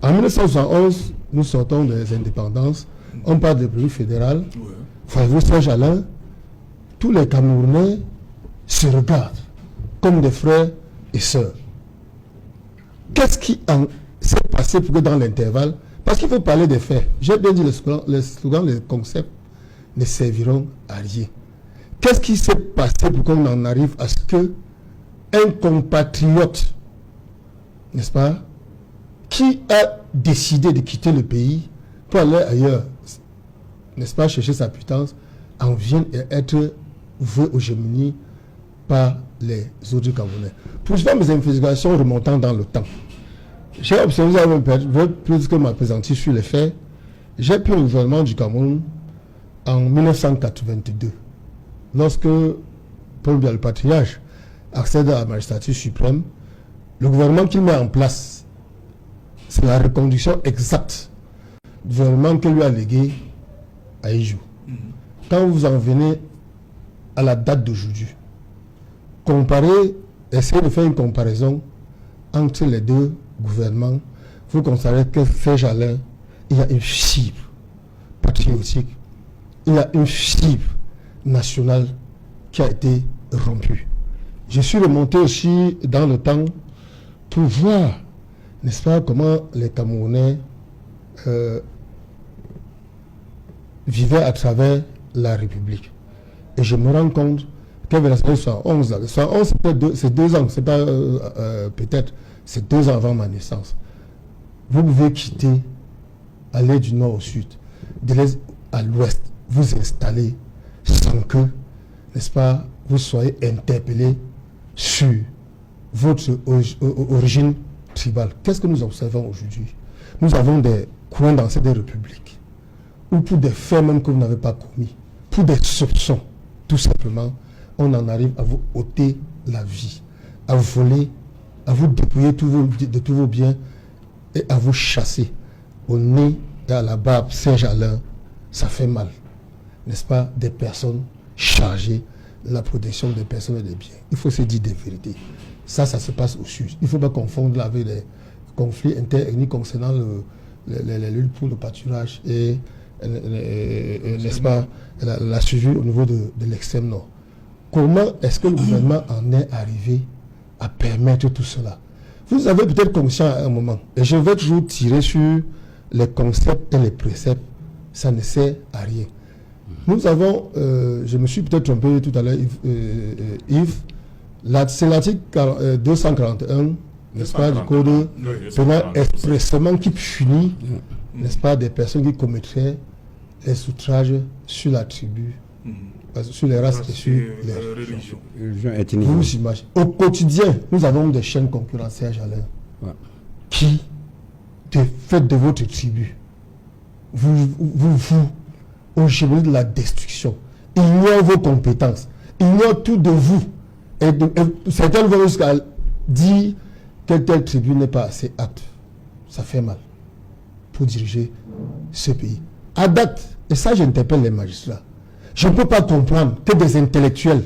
En 1971, nous sortons des indépendances, on parle de République fédérale. Voyez-vous, Saint-Jalin, tous les Camerounais se regardent comme des frères et sœurs. Qu'est-ce qui s'est passé pour que dans l'intervalle, parce qu'il faut parler des faits, j'ai bien dit les slogans, les concepts ne serviront à rien. Qu'est-ce qui s'est passé pour qu'on en arrive à ce que un compatriote, n'est-ce pas, qui a décidé de quitter le pays pour aller ailleurs, n'est-ce pas, chercher sa puissance, en vienne être voué aux gémonies par les autres Camerounais. Pour faire mes investigations remontant dans le temps, j'ai observé, plus que ma plaisanterie sur les faits, j'ai pris le gouvernement du Cameroun en 1982, lorsque Paul Biya, le patriarche, accède à la magistrature suprême. Le gouvernement qu'il met en place, c'est la reconduction exacte du gouvernement que lui a légué à Ijou. Quand vous en venez à la date d'aujourd'hui, essayez de faire une comparaison entre les deux gouvernements, vous constaterez que Saint-Jalin, il y a une fibre patriotique, il y a une fibre nationale qui a été rompue. Je suis remonté aussi dans le temps pour voir, n'est-ce pas, comment les Camerounais vivaient à travers la République. Et je me rends compte qu'à la 71, 71 c'est 2 ans, c'est pas peut-être, c'est 2 ans avant ma naissance. Vous pouvez quitter, aller du nord au sud, de l'est à l'ouest, vous installer sans que, n'est-ce pas, vous soyez interpellé sur votre origine tribale. Qu'est-ce que nous observons aujourd'hui? Nous avons des coins dans cette république où pour des faits même que vous n'avez pas commis, pour des soupçons, tout simplement, on en arrive à vous ôter la vie, à vous voler, à vous dépouiller de tous vos biens et à vous chasser au nez et à la barbe. Saint-Jalin, ça fait mal, n'est-ce pas, des personnes chargées de la protection des personnes et des biens. Il faut se dire des vérités. Ça se passe au sud. Il ne faut pas confondre avec les conflits interethniques concernant les luttes pour le pâturage et n'est-ce pas, la suivi au niveau de l'extrême nord. Comment est-ce que le gouvernement en est arrivé à permettre tout cela? Vous avez peut-être conscience à un moment, et je vais toujours tirer sur les concepts et les préceptes, ça ne sert à rien. Nous avons, je me suis peut-être trompé tout à l'heure, Yves, c'est l'article 241, n'est-ce pas, du code pénal expressément qui punit, n'est-ce pas, des personnes qui commettraient les outrages sur la tribu, sur les races et sur les religions. Vous imaginez. Au quotidien, nous avons des chaînes concurrentielles, Jalin, qui, de fait de votre tribu, vous au chemin de la destruction, ignorent vos compétences, ignorent tout de vous. Et certains vont jusqu'à dire que telle tribu n'est pas assez apte. Ça fait mal pour diriger ce pays. À date, et ça j'interpelle les magistrats, je ne peux pas comprendre que des intellectuels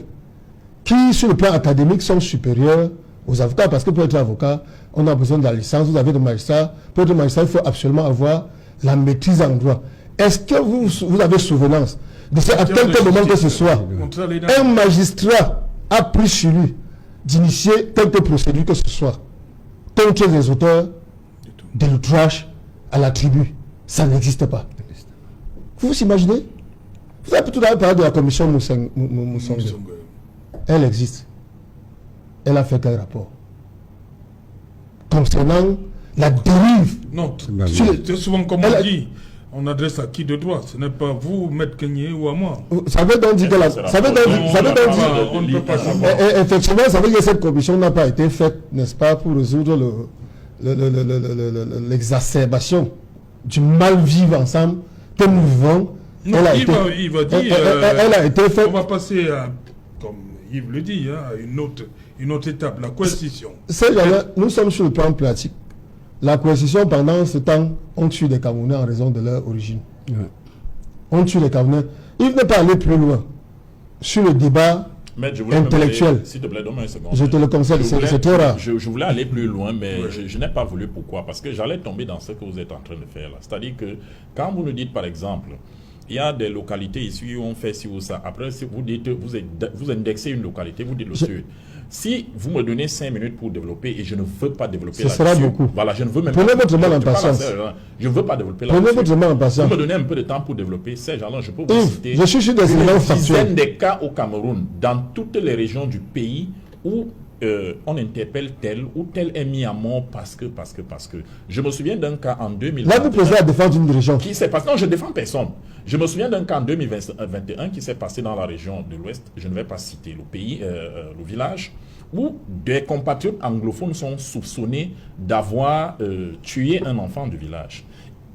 qui, sur le plan académique, sont supérieurs aux avocats, parce que pour être avocat, on a besoin de la licence, vous avez des magistrats. Pour être magistrat, il faut absolument avoir la maîtrise en droit. Est-ce que vous avez souvenance de ce, à quelque moment que ce soit, un magistrat a pris sur lui d'initier quelque procédure que ce soit contre les auteurs de l'outrage à la tribu? Ça n'existe pas. Vous vous imaginez? Vous avez tout à l'heure parlé de la commission Moussongue. Elle existe. Elle a fait quel rapport concernant la dérive? Non, c'est souvent comme on dit. On adresse à qui de droit? Ce n'est pas vous, Maître Kenyé, ou à moi. Ça veut donc dire que on ne peut pas savoir. Effectivement, ça veut dire que cette commission n'a pas été faite, n'est-ce pas, pour résoudre l'exacerbation du mal-vivre ensemble que nous vivons. Non, il va dire, elle a été faite. On va passer à, comme Yves le dit, à une autre étape, la coercition. Nous sommes sur le plan pratique. La coercition, pendant ce temps, on tue des Camerounais en raison de leur origine. On tue les Camerounais. Il n'est pas allé plus loin sur le débat Mais je voulais intellectuel. S'il te plaît, donne-moi une seconde. Je te le conseille, c'est très rare. Je voulais aller plus loin, mais je n'ai pas voulu. Pourquoi? Parce que j'allais tomber dans ce que vous êtes en train de faire là. C'est-à-dire que quand vous nous dites, par exemple, il y a des localités ici où on fait ci ou ça. Après, si vous dites, vous indexez une localité, vous dites le sud. Si vous me donnez 5 minutes pour développer et je ne veux pas développer là-dessus, sera beaucoup. Voilà, je ne veux même Prenez pas. votre mal en patience. Je ne veux pas développer là-dessus. Prenez votre mal en patience. Vous me donnez un peu de temps pour développer ces gens-là. Je peux vous Yves, citer je suis sur des éléments une factuels. dizaine de cas au Cameroun, dans toutes les régions du pays où on interpelle tel ou tel est mis à mort parce que. Je me souviens d'un cas en 2021. Là, vous posez à défendre une région. Qui s'est passé. Non, je défends personne. Je me souviens d'un cas en 2021 qui s'est passé dans la région de l'Ouest. Je ne vais pas citer le pays, le village, où des compatriotes anglophones sont soupçonnés d'avoir tué un enfant du village.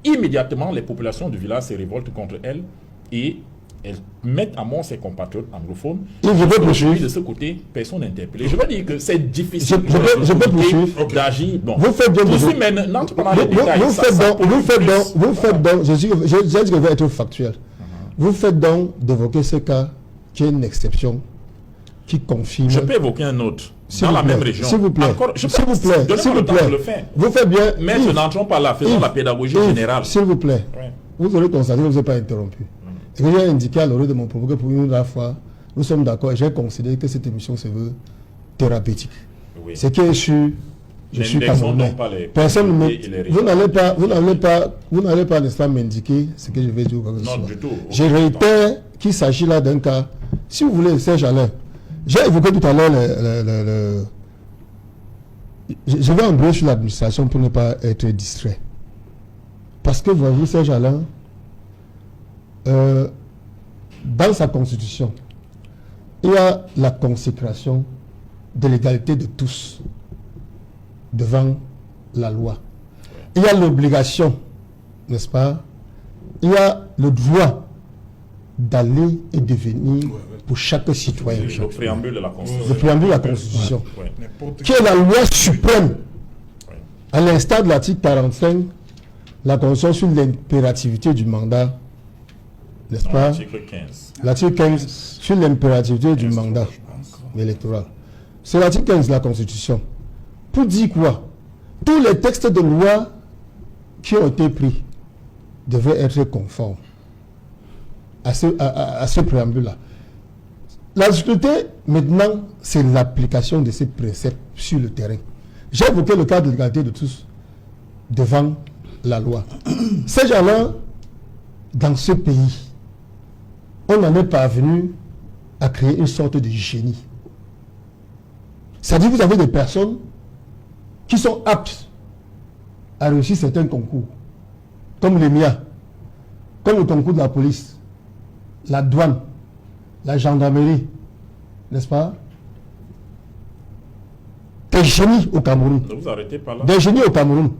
Immédiatement, les populations du village se révoltent contre elles et elles mettent à mort ses compatriotes anglophones. Je peux poursuivre. De ce côté, personne n'est interpellé. Je veux dire que c'est difficile je peux poursuivre. d'agir. Bon. Vous faites bien de vous. Mais n'entre pas dans les détails. Vous faites donc, j'ai dit que je vais être factuel. Vous faites donc d'évoquer ce cas qui est une exception, qui confirme. Je peux évoquer un autre. Dans la même région. S'il vous plaît. S'il vous plaît. S'il vous plaît. Vous faites bien. Mais ne n'entrons pas là. Faisons la pédagogie générale. S'il vous plaît. Vous aurez constaté que je ne vous ai pas interrompu. Et que j'ai indiqué à l'orée de mon propos que pour une fois, nous sommes d'accord et j'ai considéré que cette émission se veut thérapeutique. Oui. Ce qui est sûr, je suis camerounais. Personne ne vous n'allez pas n'est-ce pas m'indiquer ce que je vais dire. Non, du tout. Je réitère qu'il s'agit là d'un cas. Si vous voulez, Serge Alain, j'ai évoqué tout à l'heure je vais embrayer sur l'administration pour ne pas être distrait. Parce que voyez-vous, Serge Alain, dans sa constitution, il y a la consécration de l'égalité de tous devant la loi. Il y a l'obligation, n'est-ce pas? Il y a le droit d'aller et de venir pour chaque citoyen. Le préambule de la Constitution. Le préambule de la Constitution. Qui est la loi suprême. À l'instar de l'article 45, la Constitution sur l'impérativité du mandat. N'est-ce pas? L'article 15. L'article 15 sur l'impérativité du mandat électoral. C'est l'article 15 de la Constitution. Pour dire quoi? Tous les textes de loi qui ont été pris devraient être conformes à ce préambule-là. La difficulté, maintenant, c'est l'application de ces préceptes sur le terrain. J'ai évoqué le cas de l'égalité de tous devant la loi. Ces gens-là, dans ce pays, on en est parvenu à créer une sorte de génie. C'est-à-dire que vous avez des personnes qui sont aptes à réussir certains concours, comme les miens, comme le concours de la police, la douane, la gendarmerie, n'est-ce pas? Des génies au Cameroun. Ne vous arrêtez pas là. Des génies au Cameroun.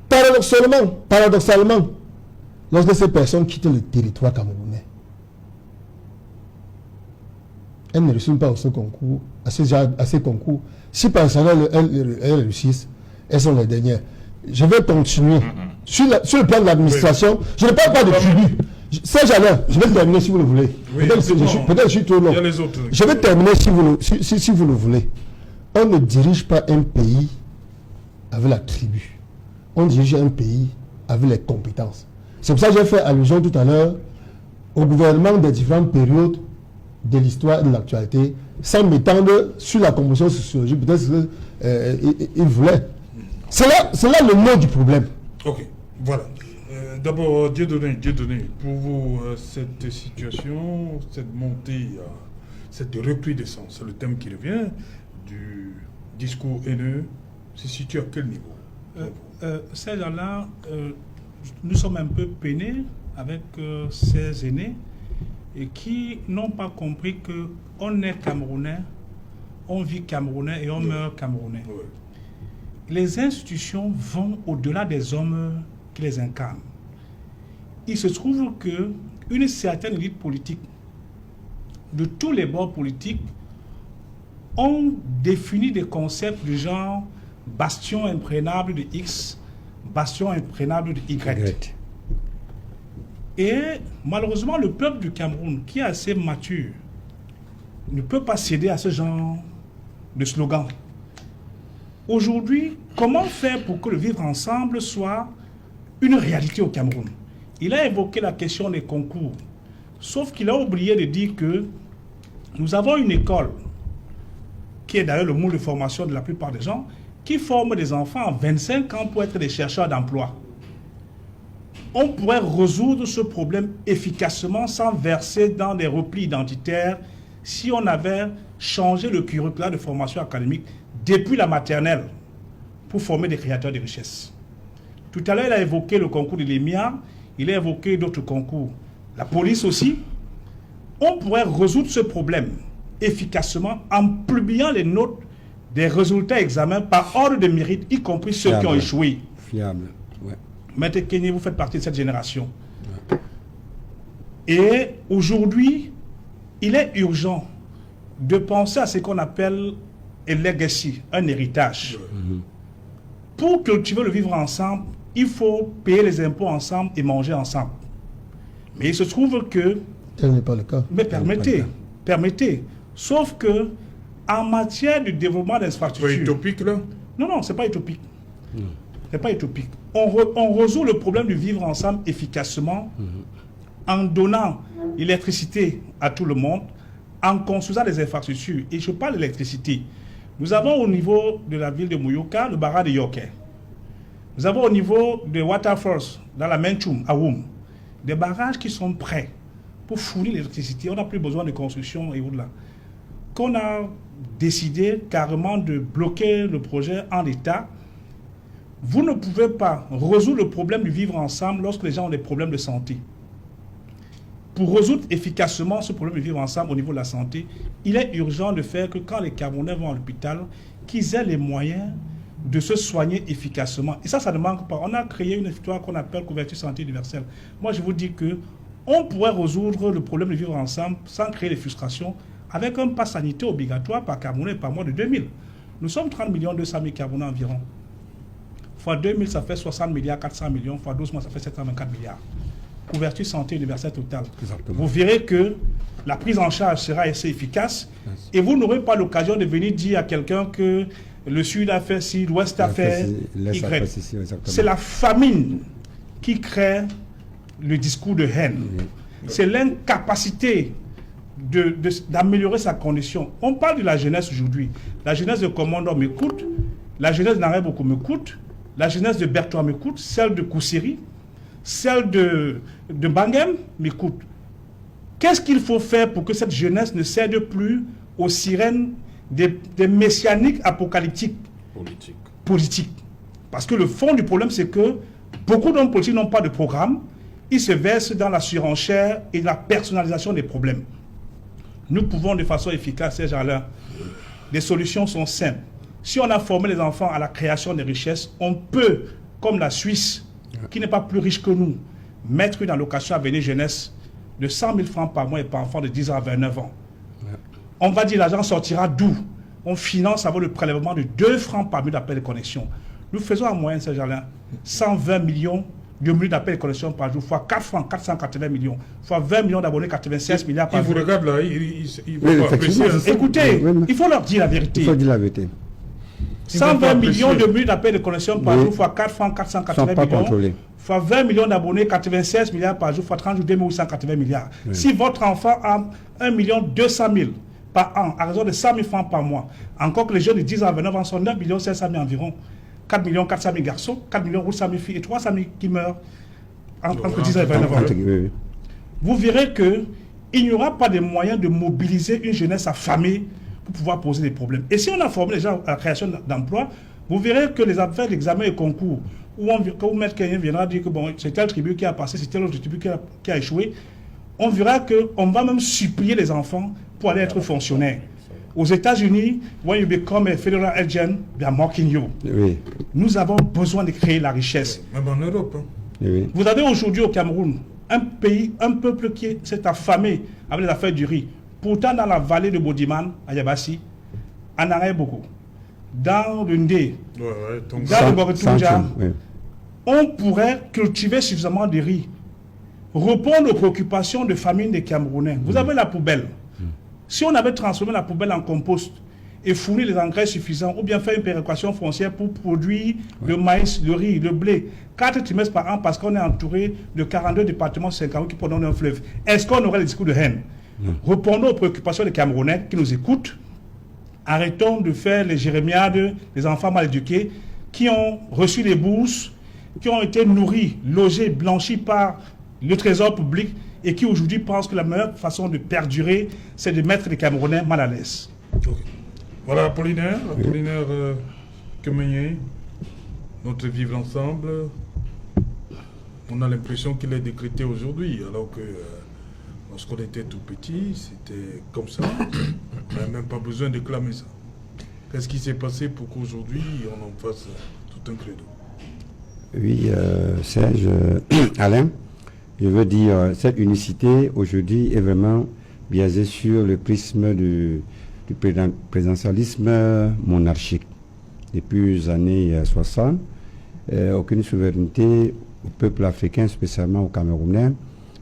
Paradoxalement, lorsque ces personnes quittent le territoire camerounais, elles ne réussissent pas à ce concours, à ces concours. Si par exemple elles réussissent, elles sont les dernières. Je vais continuer. Sur le plan de l'administration, je ne parle pas de tribus. Serge Alain, je vais terminer si vous le voulez. Peut-être je suis trop long. Je vais terminer si vous le voulez. On ne dirige pas un pays avec la tribu. On dirige un pays avec les compétences. C'est pour ça que j'ai fait allusion tout à l'heure au gouvernement des différentes périodes de l'histoire et de l'actualité, sans m'étendre sur la composition sociologique. Peut-être qu'il voulait. C'est là le mot du problème. Ok, voilà. D'abord, Dieudonné, pour vous, cette situation, cette montée, cette recrudescence, c'est le thème qui revient, du discours haineux, se situe à quel niveau? Ces gens-là, nous sommes un peu peinés avec ces aînés et qui n'ont pas compris qu'on est Camerounais, on vit Camerounais et on meurt Camerounais. Oui. Les institutions vont au-delà des hommes qui les incarnent. Il se trouve qu'une certaine élite politique de tous les bords politiques ont défini des concepts du genre bastion imprégnable de X, bastion imprégnable de Y. Et malheureusement, le peuple du Cameroun, qui est assez mature, ne peut pas céder à ce genre de slogan. Aujourd'hui, comment faire pour que le vivre ensemble soit une réalité au Cameroun? Il a évoqué la question des concours, sauf qu'il a oublié de dire que nous avons une école, qui est d'ailleurs le moule de formation de la plupart des gens, qui forme des enfants à 25 ans pour être des chercheurs d'emploi. On pourrait résoudre ce problème efficacement sans verser dans des replis identitaires si on avait changé le curriculum de formation académique depuis la maternelle pour former des créateurs de richesse. Tout à l'heure, il a évoqué le concours de l'EMIA, il a évoqué d'autres concours. La police aussi. On pourrait résoudre ce problème efficacement en publiant les notes des résultats examens par ordre de mérite, y compris ceux qui ont échoué. Fiable, ouais. Maître Kenny, vous faites partie de cette génération. Ouais. Et aujourd'hui, il est urgent de penser à ce qu'on appelle un legacy, un héritage. Pour cultiver le vivre ensemble, il faut payer les impôts ensemble et manger ensemble. Mais il se trouve que... Tel n'est pas le cas. Mais permettez. Sauf que, en matière de développement d'infrastructures... C'est utopique, là? Non, c'est pas utopique. C'est pas utopique. On résout le problème du vivre ensemble efficacement en donnant l'électricité à tout le monde, en construisant des infrastructures. Et je parle d'électricité. Nous avons au niveau de la ville de Mouyoka le barrage de Yoké. Nous avons au niveau de Waterforce, dans la Menchum, à Woum, des barrages qui sont prêts pour fournir l'électricité. On n'a plus besoin de construction et au-delà. Qu'on a décidé carrément de bloquer le projet en l'état. Vous ne pouvez pas résoudre le problème du vivre ensemble lorsque les gens ont des problèmes de santé. Pour résoudre efficacement ce problème de vivre ensemble au niveau de la santé, il est urgent de faire que quand les Camerounais vont à l'hôpital, qu'ils aient les moyens de se soigner efficacement. Et ça ne manque pas. On a créé une histoire qu'on appelle couverture santé universelle. Moi, je vous dis que on pourrait résoudre le problème de vivre ensemble sans créer des frustrations avec un pass sanitaire obligatoire par Camerounais par mois de 2000. Nous sommes 30 millions 200 000 Camerounais environ. Fois 2000, ça fait 60 milliards, 400 millions. Fois 12 mois, ça fait 724 milliards. Couverture santé universelle totale. Exactement. Vous verrez que la prise en charge sera assez efficace et vous n'aurez pas l'occasion de venir dire à quelqu'un que le Sud a fait ci, l'Ouest a fait Y. C'est la famine qui crée le discours de haine. C'est l'incapacité d'améliorer sa condition. On parle de la jeunesse aujourd'hui. La jeunesse de Commando m'écoute, la jeunesse d'Araboko m'écoute, la jeunesse de Bertois m'écoute, celle de Koussiri, celle de Bangem m'écoute. Qu'est-ce qu'il faut faire pour que cette jeunesse ne cède plus aux sirènes des messianiques apocalyptiques politiques? Parce que le fond du problème, c'est que beaucoup d'hommes politiques n'ont pas de programme. Ils se versent dans la surenchère et la personnalisation des problèmes. Nous pouvons de façon efficace, ces gens-là. Les solutions sont simples. Si on a formé les enfants à la création des richesses, on peut, comme la Suisse, qui n'est pas plus riche que nous, mettre une allocation à venir jeunesse de 100 000 francs par mois et par enfant de 10 ans à 29 ans. On va dire l'argent sortira d'où? On finance avec le prélèvement de 2 francs par minute d'appel de connexion. Nous faisons en moyenne, ces gens-là, 120 millions de minutes d'appel de connexion par jour, fois 4 francs, 480 millions, fois 20 millions d'abonnés, 96 milliards par jour. Ils vous regardent là, ils vont pas apprécier. Écoutez, il faut leur dire la vérité. Il faut dire la vérité. 120 millions de minutes d'appel de connexion par jour, fois 4 francs, 480 millions, fois 20 millions d'abonnés, 96 milliards par jour, fois 30 jours, 2880 milliards. Oui. Si votre enfant a 1 200 000 par an, à raison de 100 000 francs par mois, encore que les jeunes de 10 ans à 29 ans sont 9 500 000 environ, 4 400 000 garçons, 4 800 000 filles et 300 000 qui meurent entre 10 ans et 29 ans. Vous verrez qu'il n'y aura pas de moyens de mobiliser une jeunesse affamée pour pouvoir poser des problèmes. Et si on a formé les gens à la création d'emplois, vous verrez que les affaires d'examen et concours, quand Maître Kenny viendra dire que bon, c'est tel tribu qui a passé, c'est tel autre tribu qui a échoué, on verra qu'on va même supplier les enfants pour aller être fonctionnaires. Aux États-Unis, when you become a federal agent, they are mocking you. Oui. Nous avons besoin de créer la richesse. Même en Europe. Hein. Oui. Vous avez aujourd'hui au Cameroun un peuple qui s'est affamé avec les affaires du riz. Pourtant, dans la vallée de Bodiman, à Yabassi, en arrière beaucoup. Dans le Ndé, dans le Boretouja, on pourrait cultiver suffisamment de riz, répondre aux préoccupations de famine des Camerounais. Vous avez la poubelle. Si on avait transformé la poubelle en compost et fourni les engrais suffisants, ou bien fait une péréquation foncière pour produire le maïs, le riz, le blé, 4 trimestres par an parce qu'on est entouré de 42 départements 50 qui pendant un fleuve, est-ce qu'on aurait des discours de haine? Répondons aux préoccupations des Camerounais qui nous écoutent. Arrêtons de faire les jérémiades des enfants mal éduqués qui ont reçu des bourses, qui ont été nourris, logés, blanchis par le trésor public et qui aujourd'hui pensent que la meilleure façon de perdurer, c'est de mettre les Camerounais mal à l'aise. Okay. Voilà, Apollinaire Kemenyé, notre vivre ensemble, on a l'impression qu'il est décrété aujourd'hui, alors que lorsqu'on était tout petit, c'était comme ça, on n'a même pas besoin de clamer ça. Qu'est-ce qui s'est passé pour qu'aujourd'hui on en fasse tout un credo? Oui, Serge, Alain, je veux dire, cette unicité aujourd'hui est vraiment biaisée sur le prisme du présidentialisme monarchique. Depuis les années 60, aucune souveraineté au peuple africain, spécialement aux Camerounais,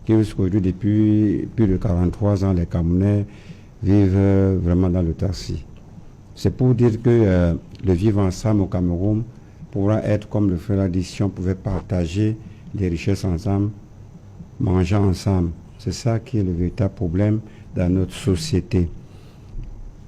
qui jusqu'aujourd'hui, depuis plus de 43 ans, les Camerounais vivent vraiment dans l'autarcie. C'est pour dire que le vivre ensemble au Cameroun pourra être, comme le frère l'a dit, si on pouvait partager les richesses ensemble, manger ensemble. C'est ça qui est le véritable problème dans notre société.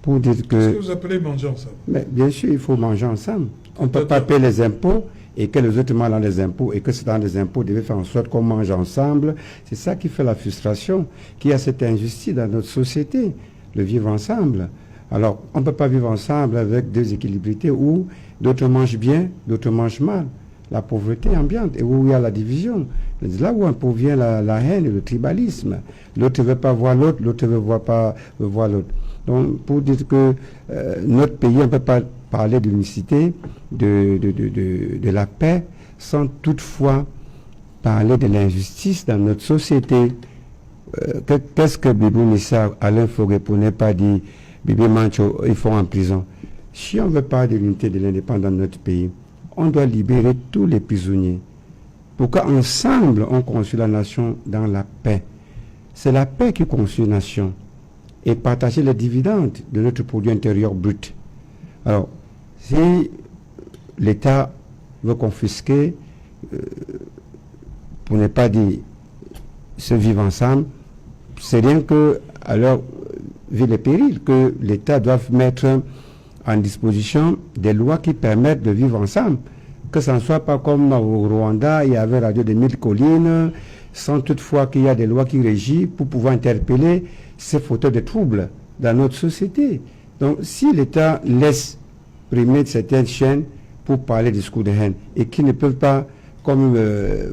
Pour dire que... Qu'est-ce que vous appelez manger ensemble? Mais bien sûr, il faut manger ensemble. On ne peut pas payer les impôts et que les autres mangent dans les impôts et que c'est dans les impôts devait faire en sorte qu'on mange ensemble. C'est ça qui fait la frustration, qui a cette injustice dans notre société, le vivre ensemble. Alors, on ne peut pas vivre ensemble avec deux équilibrités où d'autres mangent bien, d'autres mangent mal. La pauvreté ambiante et où il y a la division. Là où provient la haine et le tribalisme. L'autre ne veut pas voir l'autre, l'autre ne veut pas voir l'autre. Donc, pour dire que notre pays, on ne peut pas parler de l'unicité, de la paix, sans toutefois parler de l'injustice dans notre société. Qu'est-ce que Bibou Nissa, Alain Forêt, pour ne pas dire Bibi Mancho, ils font en prison? Si on veut parler de l'unité de l'indépendance de notre pays, on doit libérer tous les prisonniers. Pourquoi ensemble on construit la nation dans la paix? C'est la paix qui construit la nation. Et partager les dividendes de notre produit intérieur brut. Alors, si l'État veut confisquer, pour ne pas dire se vivre ensemble, c'est rien que, alors, vu les périls, que l'État doit mettre en disposition des lois qui permettent de vivre ensemble. Que ce ne soit pas comme au Rwanda, il y avait Radio des 1000 collines, sans toutefois qu'il y a des lois qui régissent pour pouvoir interpeller ces fauteurs de troubles dans notre société. Donc, si l'État laisse primer certaines chaînes pour parler discours de haine et qui ne peuvent pas, comme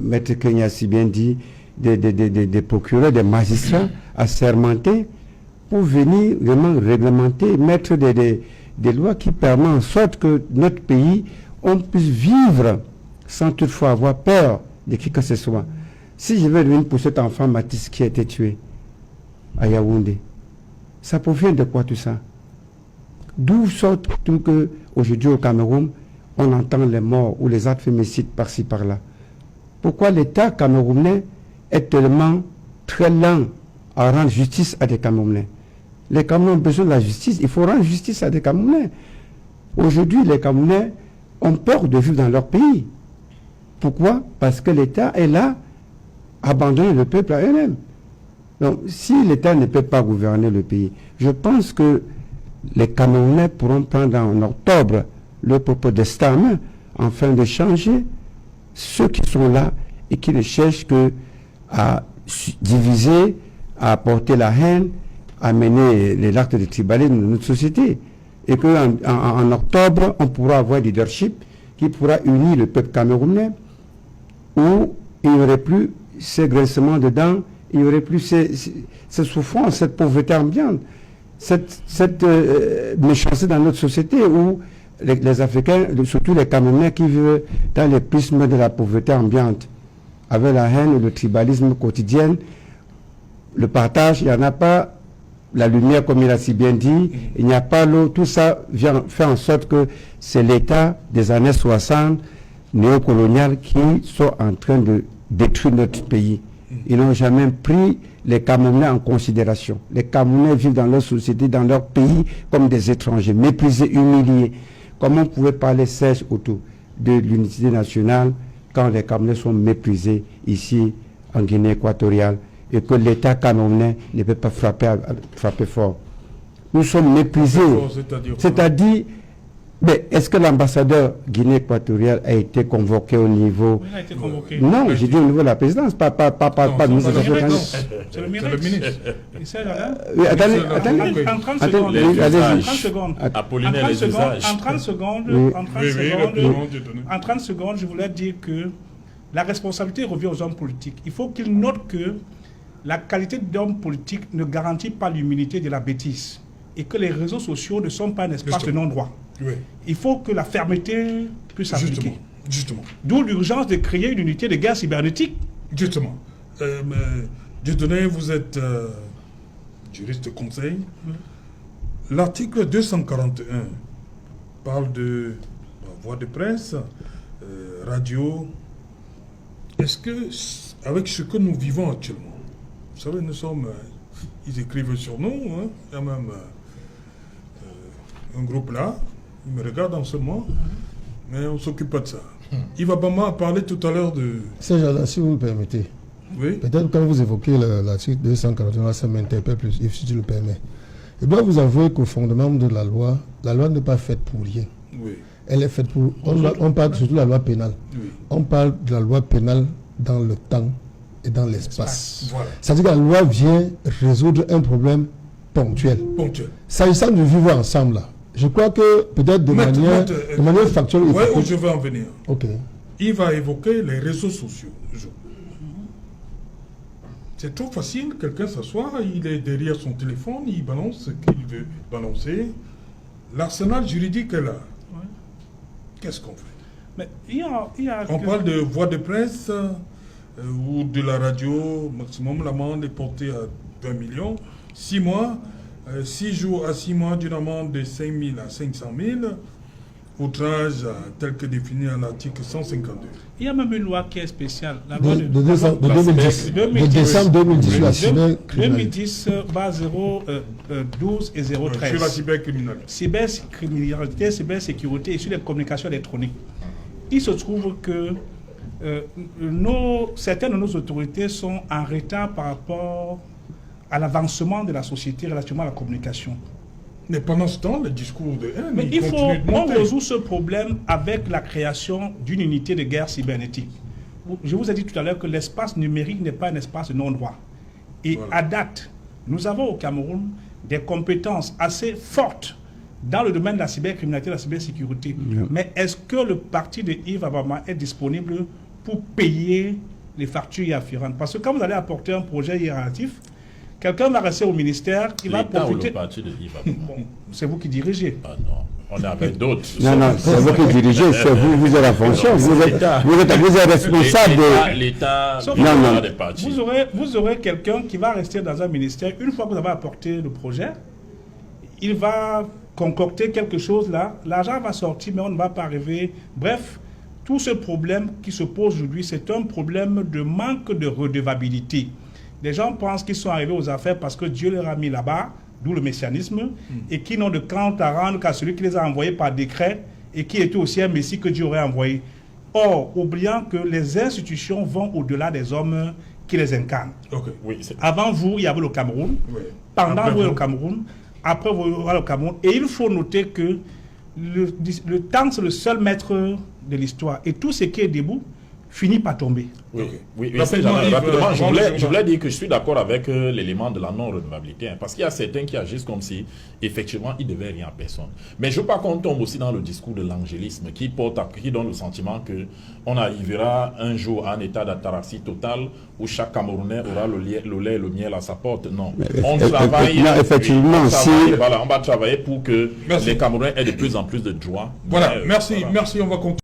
Maître Kenya a si bien dit, des procureurs, des magistrats assermentés pour venir vraiment réglementer, mettre des lois qui permettent en sorte que notre pays, on puisse vivre sans toutefois avoir peur de qui que ce soit. Si je veux revenir pour cet enfant Matisse qui a été tué à Yaoundé, ça provient de quoi tout ça? D'où sort tout que aujourd'hui au Cameroun, on entend les morts ou les actes féminicides par-ci par-là? Pourquoi l'État camerounais est tellement très lent à rendre justice à des Camerounais? Les Camerounais ont besoin de la justice, il faut rendre justice à des Camerounais. Aujourd'hui, les Camerounais ont peur de vivre dans leur pays. Pourquoi? Parce que l'État est là, abandonner le peuple à eux-mêmes. Donc, si l'État ne peut pas gouverner le pays, je pense que les Camerounais pourront prendre en octobre leur propre destin en main, afin de changer ceux qui sont là et qui ne cherchent que à diviser, à apporter la haine, à mener les actes de tribalisme de notre société. Et qu'en octobre, on pourra avoir un leadership qui pourra unir le peuple camerounais, où il n'y aurait plus ces graissements de dents, il n'y aurait plus ces souffrances, cette pauvreté ambiante, cette méchanceté dans notre société, où les Africains, surtout les Camerounais qui vivent dans les prismes de la pauvreté ambiante, avec la haine et le tribalisme quotidien, le partage, il n'y en a pas, la lumière, comme il a si bien dit, il n'y a pas l'eau, tout ça vient faire en sorte que c'est l'État des années 60, néocolonial, qui sont en train de détruire notre pays. Ils n'ont jamais pris les Camerounais en considération. Les Camerounais vivent dans leur société, dans leur pays, comme des étrangers, méprisés, humiliés. Comment on pouvait parler, Serge, autour de l'unité nationale quand les Camerounais sont méprisés ici, en Guinée équatoriale, et que l'État camerounais ne peut pas frapper fort? Nous sommes méprisés. C'est-à-dire, mais est-ce que l'ambassadeur Guinée équatoriale a été convoqué au niveau... Il a été convoqué. Non, j'ai dit au niveau de la présidence, pas le ministre des Affaires étrangères. C'est le ministre. Il sait, là, Attendez, en 30 secondes. allez-y. En 30 secondes. Apollinaire les usages. En 30 secondes, Oui. en 30 secondes, je voulais dire que la responsabilité revient aux hommes politiques. Il faut qu'ils notent que la qualité d'homme politique ne garantit pas l'immunité de la bêtise et que les réseaux sociaux ne sont pas un espace de non-droit. Oui. Il faut que la fermeté puisse s'appliquer. Justement. D'où l'urgence de créer une unité de guerre cybernétique. Justement. Dieudonné, vous êtes juriste de conseil. L'article 241 parle de voix de presse, radio. Est-ce que, avec ce que nous vivons actuellement, vous savez, nous sommes, ils écrivent sur nous, hein, il y a même un groupe là, ils me regardent en ce moment, mais on ne s'occupe pas de ça. Yves Abama a parlé tout à l'heure de... Serge, si vous me permettez, Oui. peut-être quand vous évoquez l'article 241, ça m'interpelle plus, si tu le permets. Je dois vous avouer qu'au fondement de la loi n'est pas faite pour rien. Oui. Elle est faite pour... On parle surtout de la loi pénale. Oui. On parle de la loi pénale dans le temps et dans l'espace. Voilà. C'est-à-dire que la loi vient résoudre un problème ponctuel. Ponctuel. S'agissant du vivre ensemble, là, je crois que peut-être de manière factuelle... Oui, où je veux en venir. Ok. Il va évoquer les réseaux sociaux. C'est trop facile, quelqu'un s'assoit, il est derrière son téléphone, il balance ce qu'il veut balancer. L'arsenal juridique est là. Ouais. Qu'est-ce qu'on fait? Mais il y a On parle de voix de presse ou de la radio, maximum l'amende est portée à 20 millions. 6 mois, 6 jours à 6 mois d'une amende de 5 000 à 500 000, outrage tel que défini à l'article 152. Il y a même une loi qui est spéciale. La loi De 2010. De décembre 2010, la cybercriminalité. 2010-012 et 013. Sur la cybercriminalité. Cybercriminalité, cybersécurité et sur les communications électroniques. Il se trouve que certaines de nos autorités sont en retard par rapport à l'avancement de la société relativement à la communication. Mais pendant ce temps, le discours de haine, Mais il faut, continue de on monter. résout ce problème avec la création d'une unité de guerre cybernétique. Je vous ai dit tout à l'heure que l'espace numérique n'est pas un espace de non-droit. Et Voilà. à date, nous avons au Cameroun des compétences assez fortes dans le domaine de la cybercriminalité et de la cybersécurité. Mais est-ce que le parti de Yves Abama est disponible pour payer les factures y afférentes? Parce que quand vous allez apporter un projet hiératif, quelqu'un va rester au ministère, il va L'État ou profiter... le parti de Yves Abama? Bon, c'est vous qui dirigez. Ah non, on est avec d'autres. Non, c'est vous qui dirigez, c'est vous êtes la fonction, vous êtes responsable de... L'État, Sauf Non. des partis. Vous aurez quelqu'un qui va rester dans un ministère. Une fois que vous avez apporté le projet, il va concocter quelque chose là. L'argent va sortir, mais on ne va pas arriver. Bref, tout ce problème qui se pose aujourd'hui, c'est un problème de manque de redevabilité. Les gens pensent qu'ils sont arrivés aux affaires parce que Dieu leur a mis là-bas, d'où le messianisme, et qui n'ont de compte à rendre qu'à celui qui les a envoyés par décret et qui était aussi un messie que Dieu aurait envoyé. Or, oubliant que les institutions vont au-delà des hommes qui les incarnent. Ok. Oui, c'est... Avant vous, il y avait le Cameroun. Oui. Pendant Après vous, il y a vous. le Cameroun. Après vous, il y a le Cameroun. Et il faut noter que le temps, c'est le seul maître de l'histoire. Et tout ce qui est debout finit par tomber. Oui, Ok. oui, Rapidement, Yves, rapidement, je Jean- voulais dire que je suis d'accord avec l'élément de la non-redevabilité, hein, parce qu'il y a certains qui agissent comme si, effectivement, ils ne devaient rien à personne. Mais je veux pas qu'on tombe aussi dans le discours de l'angélisme qui donne le sentiment que on arrivera un jour à un état d'ataraxie totale où chaque Camerounais aura le lait et le miel à sa porte. Non. On travaille. non, effectivement, on travaille, si- voilà, on va travailler pour que Merci. les Camerounais aient de plus en plus de joie. Voilà, Mais, merci, voilà. merci, on va continuer.